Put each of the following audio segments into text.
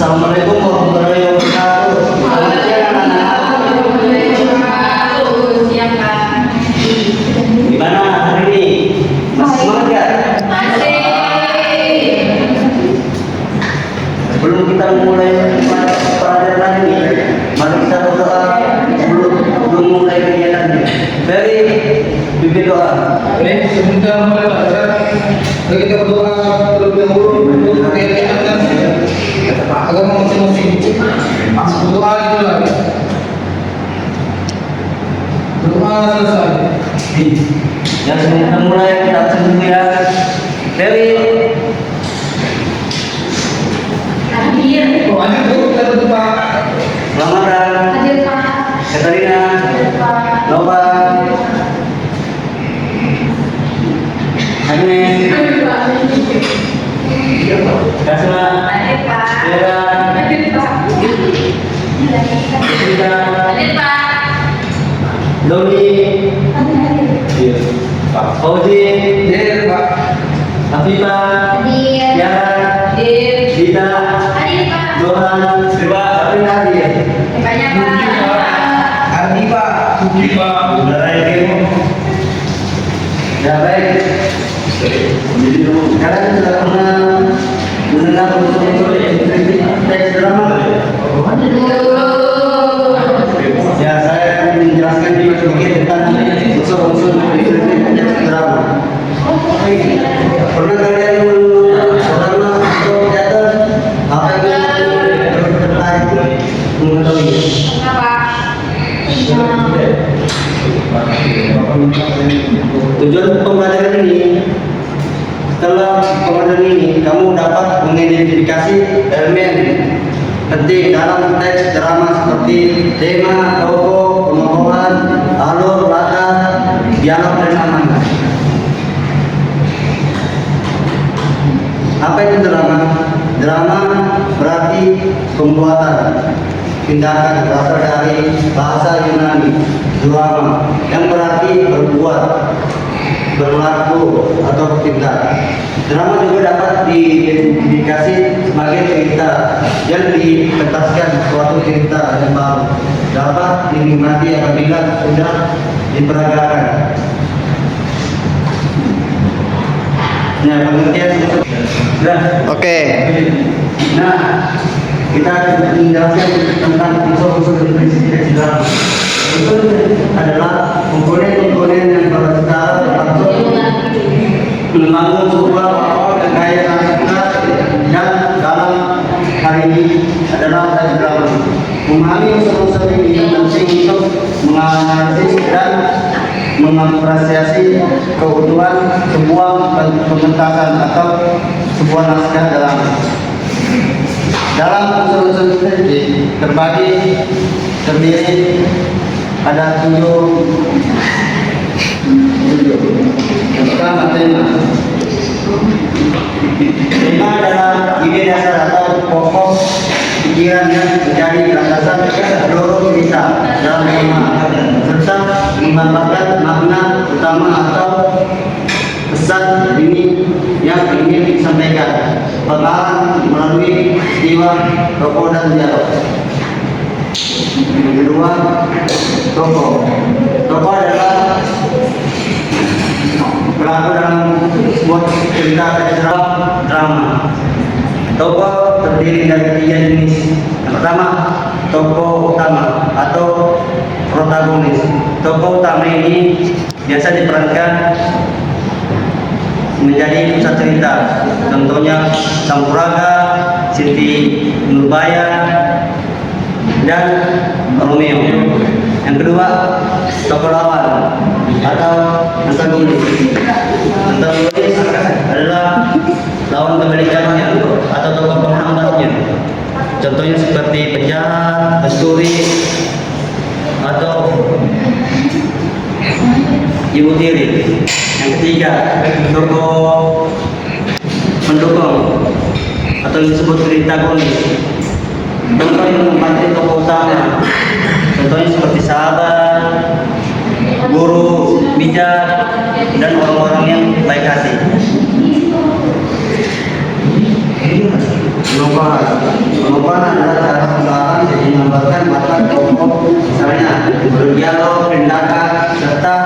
Assalamualaikum warahmatullahi wabarakatuh. Selamat siang anak-anak. Siang Pak. Gimana hari ini? Masih semangat nggak? Masih. Sebelum kita mulai pelajaran ini, mari kita berdoa sebelum mulai kegiatannya. Dari bibir doa. Baik, sebelum kita mulai pelajaran, mari kita berdoa terlebih dahulu untuk kegiatan agama masing-masing. Berdoa dimulai. Berdoa selesai. Ya sebelum kita mulai kita sembuh ya. Dari Hadir. Oh, lanjut dulu kita berdoa. Ramadan, Hadir Pak. Katarina, Hadir Pak. Nova, Agnes, Hadir Pak. Kasma, Hadir Pak. Vera, Hadir Pak. Rita, Hadir Pak. Doni, Hadir. Fauzi, Hadir, Pak. Afifah, Hadir. Tiara, Hadir. Dita, Hadir Pak. Johan, Siva, Apin hadir. Banyak Pak. Ardi, Pak. Suki, Pak. Saudara ibu. Ya baik. Kalian sudah pernah mendengar unsur-unsur teks drama? Ya saya akan menjelaskan sedikit tentang unsur-unsur teks drama. Pernah kalian drama atau teater? Apa yang tertarik mengetahui? Tujuan pembelajaran ini, setelah pembelajaran ini kamu dapat mengidentifikasi elemen penting dalam teks drama seperti tema, tokoh, penokohan, alur, latar, dialog dan amanah. Apa itu drama? Drama berarti pembuatan tindakan berasal dari bahasa Yunani drama yang berarti berbuat, berlaku atau bertindak. Drama juga dapat diidentifikasi sebagai cerita yang dipentaskan suatu cerita yang baru dapat dinikmati apabila sudah diperagakan. Nah, pengertian Oke. Nah, kita menjelaskan tentang unsur-unsur dari prinsip teks drama. Itu adalah komponen-komponen yang secara langsung membangun sebuah awal dan gaya naskah dan dalam hari ini adalah teks drama. Memahami unsur-unsur ini penting untuk menganalisis dan mengapresiasi keutuhan sebuah pementasan atau sebuah naskah dalam unsur-unsur ini terdiri ada tujuh. Yang pertama tema adalah ide dasar atau pokok pikiran yang menjadi landasan seluruh cerita dalam tema serta menggambarkan makna utama atau pesan ini yang ingin disampaikan. Pengarang melalui peristiwa, tokoh dan dialog. Yang kedua, tokoh. Tokoh adalah pelaku dalam sebuah cerita drama. Tokoh terdiri dari tiga jenis. Yang pertama, tokoh utama atau protagonis. Tokoh utama ini biasa diperankan menjadi pusat cerita. Contohnya Sampuraga, Siti Nurbaya, dan Romeo. Yang kedua, tokoh lawan atau antagonis. Antagonis adalah lawan kebalikannya atau tokoh penghambatnya. Contohnya seperti penjahat, pencuri, atau ibu tiri. Yang ketiga, tokoh pendukung atau yang disebut antagonis. Contoh yang menempati tokoh utama. Contohnya seperti sahabat, guru, bijak, dan orang-orang yang baik hati. Pengupahan adalah cara pengetahuan yang menggambarkan bakat kelompok, misalnya berdialog, tindakan, serta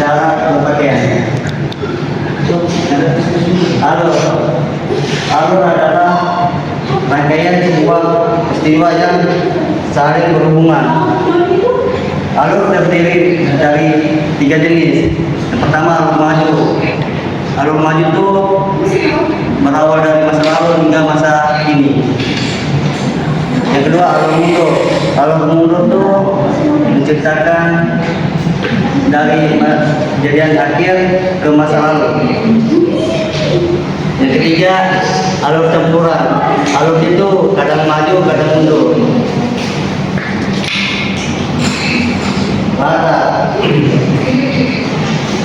cara berpakaian. Alur adalah rangkaian sebuah peristiwa yang saling berhubungan. Alur terdiri dari 3 jenis. Yang pertama, alur maju. Alur maju itu berawal dari masa lalu hingga masa kini. Yang kedua, alur mundur. Alur mundur itu menceritakan dari kejadian akhir ke masa lalu. Yang ketiga, alur campuran. Alur itu kadang maju, kadang mundur.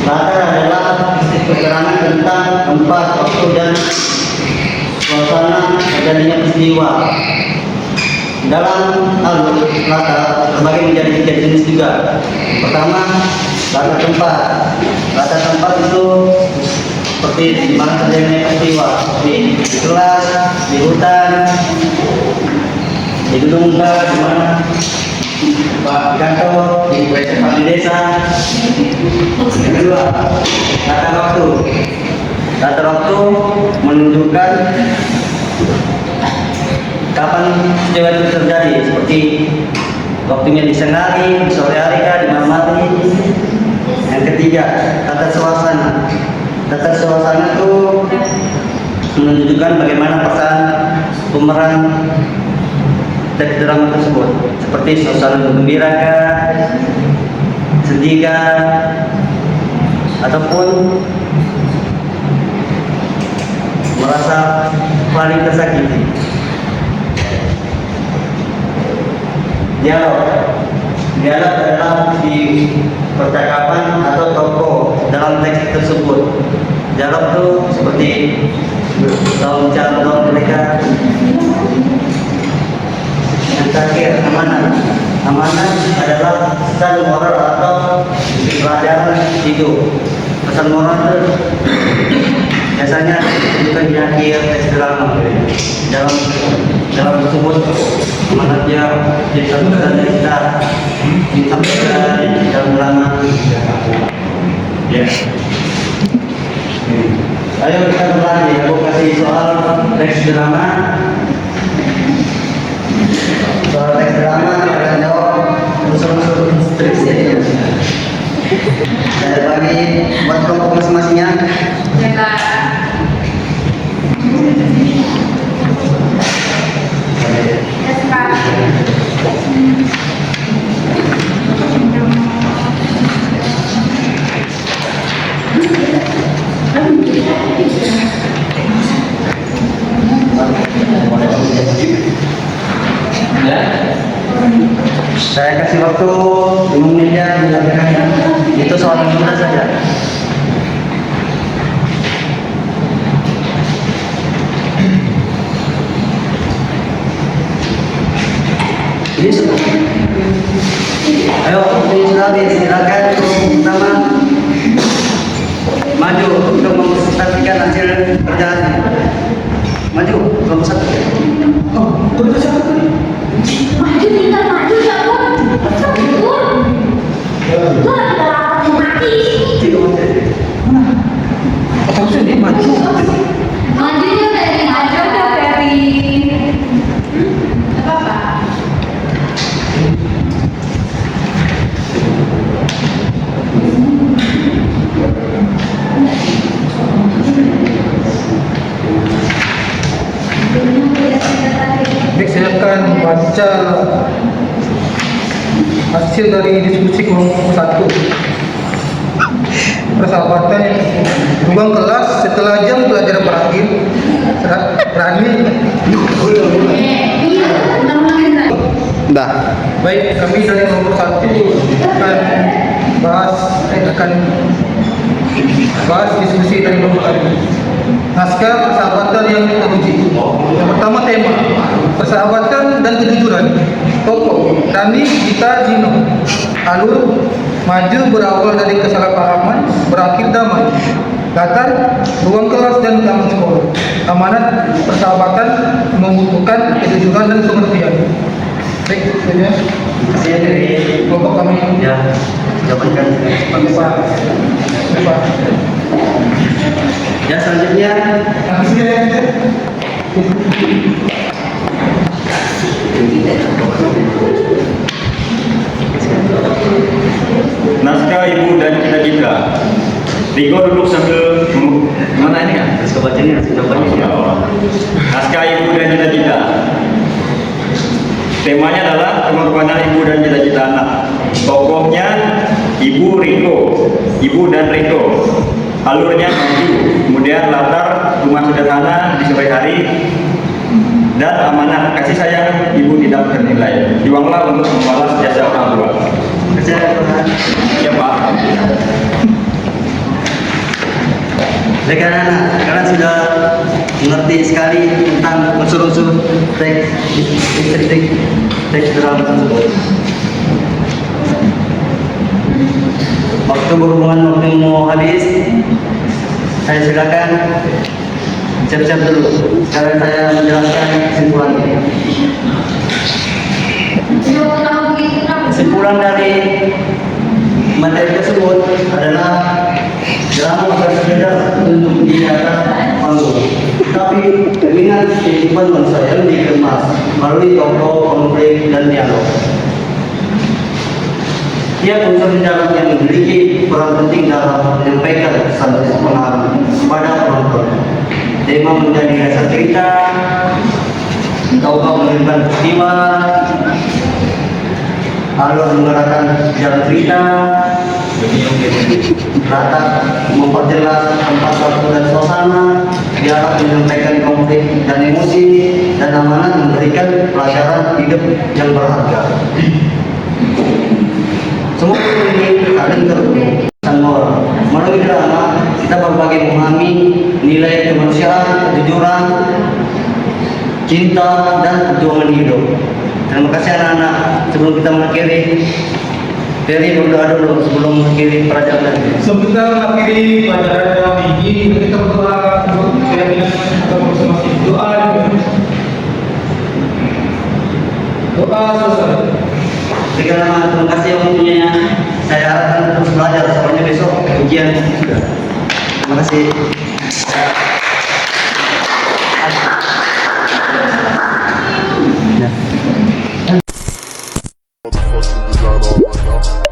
Latar adalah keterangan tentang tempat, waktu, dan suasana terjadinya peristiwa. Dalam alur latar terbagi menjadi 3 jenis juga. Pertama, latar tempat. Latar tempat itu seperti di mana terjadinya peristiwa, di kelas, di hutan, di gedung besar, di mana Pak kantor, di desa. Yang kedua, latar waktu. Latar waktu menunjukkan kapan peristiwa itu terjadi, seperti waktunya di siang hari, di sore hari, di malam hari. Yang ketiga, latar suasana. Latar suasana itu menunjukkan bagaimana pesan pemeran dari drama tersebut, seperti suasana menggembirakan, sedih, ataupun merasa paling tersakiti. Dialog adalah di percakapan atau tokoh dalam teks tersebut. Dialog itu seperti dalam bicara mereka. Yang terakhir, amanat. Amanat adalah pesan moral atau pelajaran hidup. Pesan moral itu biasanya bukan di akhir teks drama. Dalam tersebut amanatnya disampaikan dari kita, disampaikan dalam drama. Ya. Ayo kita mulai. Aku kasih soal teks drama. Soal teks drama kalian jawab unsur-unsur instruksi. Saya bagi buat kelompok masing-masingnya. Ya, Kak. Yes, Kak. Saya kasih waktu 5 menit ya menjelaskan. Itu soal yang mudah saja. Ini sudah. Ayo, ini sudah habis. Silakan kelompok pertama maju untuk mempresentasikan hasil perjalanan. Maju, kelompok 1. Oh, kelompok 1. Maju, kita maju, ya, Bun. Bun. Bun, ada rapat yang mati. Harusnya dia maju. Majunya dari maju ke Ferry. Apa-apa? Baik, saya akan baca hasil dari diskusi kelompok 1. Persahabatan ruang kelas setelah jam pelajaran berakhir. Rani. Iya, namanya. Dah. Baik, kami dari nomor 1 akan bahas diskusi dari nomor 1. Naskah persahabatan yang teruji. Yang pertama, tema persahabatan dan kejujuran. Tokoh Rani, Gita, Gino. Alur Maju berawal dari kesalahpahaman, berakhir damai. Latar, ruang kelas dan taman sekolah. Amanat, persahabatan, membutuhkan kejujuran dan pengertian. Baik, sebenarnya Kasih ya dari kelompok kami. ya jawabankan Oke, Pak. Oke, Pak. Ya selanjutnya Makasih ya. Naskah ibu dan cita-cita. Riko duduk sambil mana ini kan? terus kebaca ini hasil jawabannya ya. Naskah ibu dan cita-cita. Temanya adalah pengorbanan ibu dan cita-cita anak. Tokohnya ibu Riko, ibu dan Riko. Alurnya maju, kemudian latar rumah sederhana di sore hari dan amanah kasih sayang ibu tidak ternilai. Juanglah untuk membalas jasa orang tua. Kasih ya Tuhan. Ya Pak. Baik anak-anak, kalian sudah mengerti sekali tentang unsur-unsur teks drama tersebut. Waktu berhubungan waktu mau habis, saya silakan siap-siap dulu. Sekarang saya menjelaskan kesimpulannya. Kesimpulan dari materi tersebut adalah drama bukan sekedar untuk di atas panggung, tapi dengan kehidupan manusia yang dikemas melalui tokoh, konflik, dan dialog. Tiap unsur dialog yang memiliki peran penting dalam menyampaikan pesan pengaruh pada penonton. Tema menjadi dasar cerita, tokoh menunjukkan peristiwa, alur menggerakkan jalan cerita, latar memperjelas tempat waktu dan suasana, dialog menyampaikan konflik dan emosi, dan amanat memberikan pelajaran hidup yang berharga. Semua ini saling terhubung dan moral. Melalui drama, kita berbagi memahami nilai kemanusiaan, kejujuran, cinta, dan perjuangan hidup. Terima kasih anak-anak. Sebelum kita mengakhiri, Ferry berdoa dulu sebelum mengakhiri pelajaran ini. Sebelum kita mengakhiri pelajaran malam ini, kita berdoa untuk keyakinan kita masing-masing. Doa dulu. Doa selesai. Berikan nama, terima kasih waktunya. Saya harapkan terus belajar, soalnya besok ujian. Terima kasih. Motherfucker, we got all my